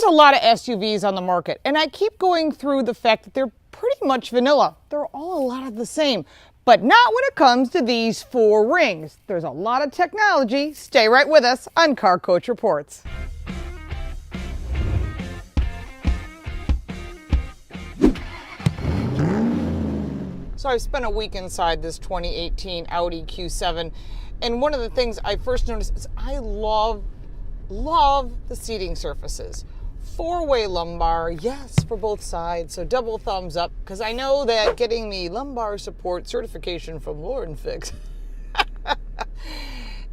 a lot of SUVs on the market, and I keep going through the fact that they're pretty much vanilla. They're all a lot of the same, but not when it comes to these four rings. There's a lot of technology. Stay right with us on Car Coach Reports. So I've spent a week inside this 2018 Audi Q7, and one of the things I first noticed is I love the seating surfaces. Four-way lumbar, yes, for both sides, so double thumbs up, because I know that getting the lumbar support certification from Lauren Fix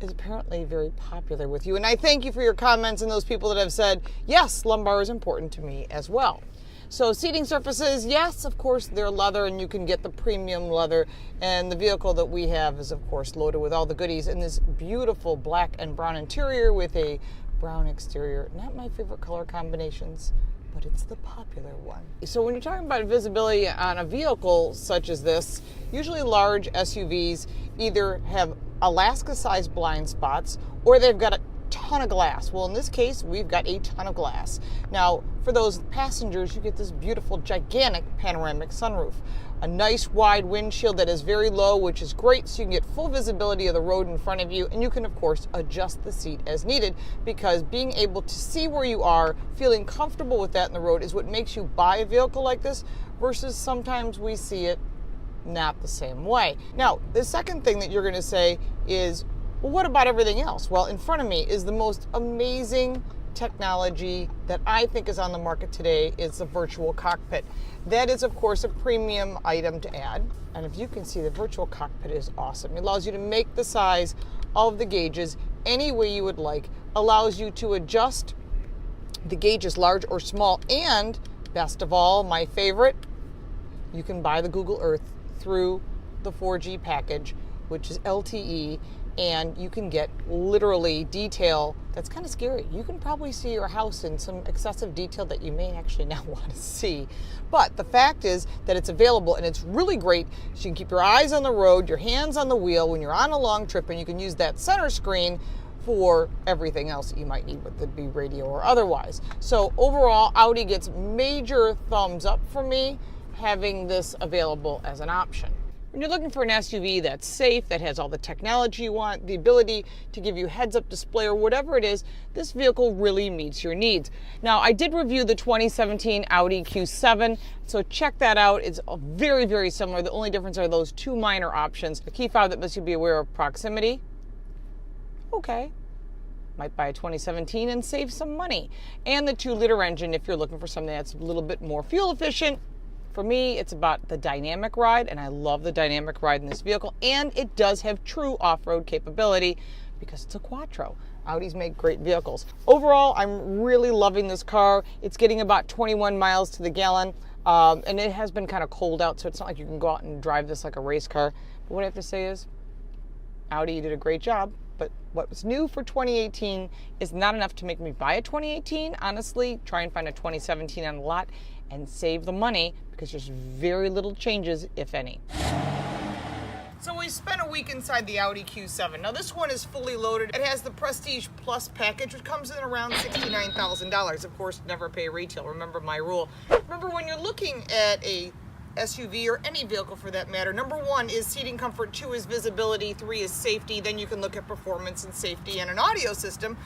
is apparently very popular with you. And I thank you for your comments and those people that have said, yes, lumbar is important to me as well. So seating surfaces, yes, of course, they're leather, and you can get the premium leather. And the vehicle that we have is, of course, loaded with all the goodies in this beautiful black and brown interior with a brown exterior. Not my favorite color combinations, but it's the popular one. So when you're talking about visibility on a vehicle such as this, usually large SUVs either have Alaska-sized blind spots or they've got a ton of glass. Well, in this case, we've got a ton of glass. Now, for those passengers, you get this beautiful, gigantic panoramic sunroof. A nice wide windshield that is very low, which is great, so you can get full visibility of the road in front of you, and you can, of course, adjust the seat as needed, because being able to see where you are, feeling comfortable with that in the road is what makes you buy a vehicle like this, versus sometimes we see it not the same way. Now, the second thing that you're going to say is, well, what about everything else? Well, in front of me is the most amazing technology that I think is on the market today. Is the virtual cockpit. That is, of course, a premium item to add. And if you can see, the virtual cockpit is awesome. It allows you to make the size of the gauges any way you would like, allows you to adjust the gauges large or small, and best of all, my favorite, you can buy the Google Earth through the 4G package, which is LTE, and you can get literally detail that's kind of scary. You can probably see your house in some excessive detail that you may actually not want to see. But the fact is that it's available, and it's really great. So you can keep your eyes on the road, your hands on the wheel when you're on a long trip, and you can use that center screen for everything else that you might need, whether it be radio or otherwise. So overall, Audi gets major thumbs up for me having this available as an option. When you're looking for an SUV that's safe, that has all the technology you want, the ability to give you heads-up display or whatever it is, this vehicle really meets your needs. Now, I did review the 2017 Audi Q7, so check that out. It's very, very similar. The only difference are those two minor options. The key fob that must you be aware of proximity. Okay. Might buy a 2017 and save some money. And the 2-liter engine if you're looking for something that's a little bit more fuel efficient. For me, it's about the dynamic ride, and I love the dynamic ride in this vehicle, and it does have true off-road capability because it's a Quattro. Audi's make great vehicles. Overall, I'm really loving this car. It's getting about 21 miles to the gallon, and it has been kind of cold out, so it's not like you can go out and drive this like a race car. But what I have to say is, Audi, you did a great job. But what was new for 2018 is not enough to make me buy a 2018. Honestly, try and find a 2017 on the lot and save the money, because there's very little changes, if any. So we spent a week inside the Audi Q7. Now this one is fully loaded. It has the Prestige Plus package, which comes in around $69,000. Of course, never pay retail. Remember my rule. Remember, when you're looking at a SUV or any vehicle for that matter, number 1 is seating comfort, 2 is visibility, 3 is safety. Then you can look at performance and safety and an audio system,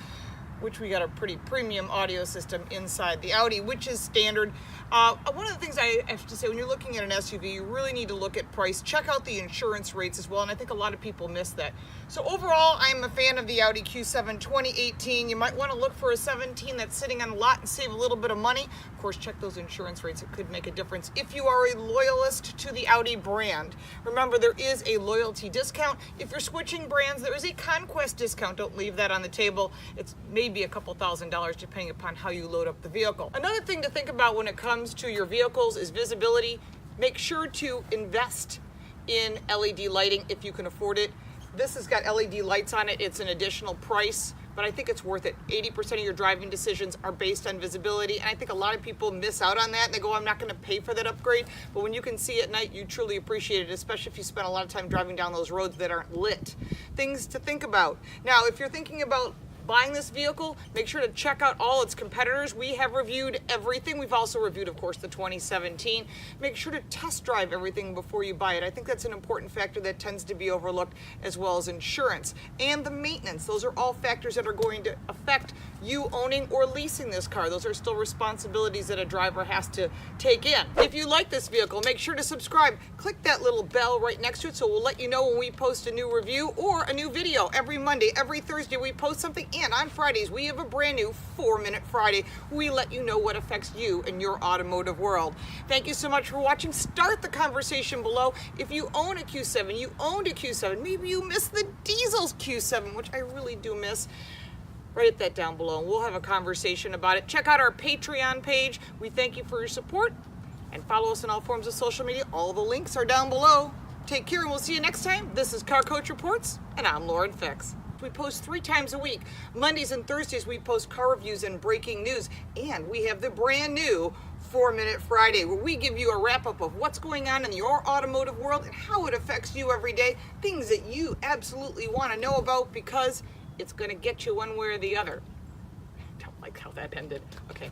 which we got a pretty premium audio system inside the Audi, which is standard. One of the things I have to say, when you're looking at an SUV, you really need to look at price. Check out the insurance rates as well, and I think a lot of people miss that. So overall, I'm a fan of the Audi Q7 2018. You might want to look for a 17 that's sitting on a lot and save a little bit of money. Of course, check those insurance rates. It could make a difference if you are a loyalist to the Audi brand. Remember, there is a loyalty discount. If you're switching brands, there is a conquest discount. Don't leave that on the table. It's maybe a couple $1,000s depending upon how you load up the vehicle. Another thing to think about when it comes to your vehicles is visibility. Make sure to invest in LED lighting if you can afford it. This has got LED lights on it. It's an additional price, but I think it's worth it. 80% of your driving decisions are based on visibility, and I think a lot of people miss out on that and they go, I'm not going to pay for that upgrade. But when you can see at night, you truly appreciate it, especially if you spend a lot of time driving down those roads that aren't lit. Things to think about. Now, if you're thinking about buying this vehicle, make sure to check out all its competitors. We have reviewed everything. We've also reviewed, of course, the 2017. Make sure to test drive everything before you buy it. I think that's an important factor that tends to be overlooked, as well as insurance and the maintenance. Those are all factors that are going to affect you owning or leasing this car. Those are still responsibilities that a driver has to take in. If you like this vehicle, make sure to subscribe. Click that little bell right next to it so we'll let you know when we post a new review or a new video. Every Monday, every Thursday we post something, and on Fridays we have a brand new 4-Minute Friday. We let you know what affects you in your automotive world. Thank you so much for watching. Start the conversation below. If you own a Q7, you owned a Q7, maybe you missed the diesel's Q7, which I really do miss. Write that down below and we'll have a conversation about it. Check out our Patreon page. We thank you for your support, and follow us on all forms of social media. All the links are down below. Take care, and we'll see you next time. This is Car Coach Reports, and I'm Lauren Fix. We post 3 times a week. Mondays and Thursdays we post car reviews and breaking news, and we have the brand new 4-Minute Friday, where we give you a wrap-up of what's going on in your automotive world and how it affects you every day. Things that you absolutely want to know about, because it's going to get you one way or the other. I don't like how that ended. Okay.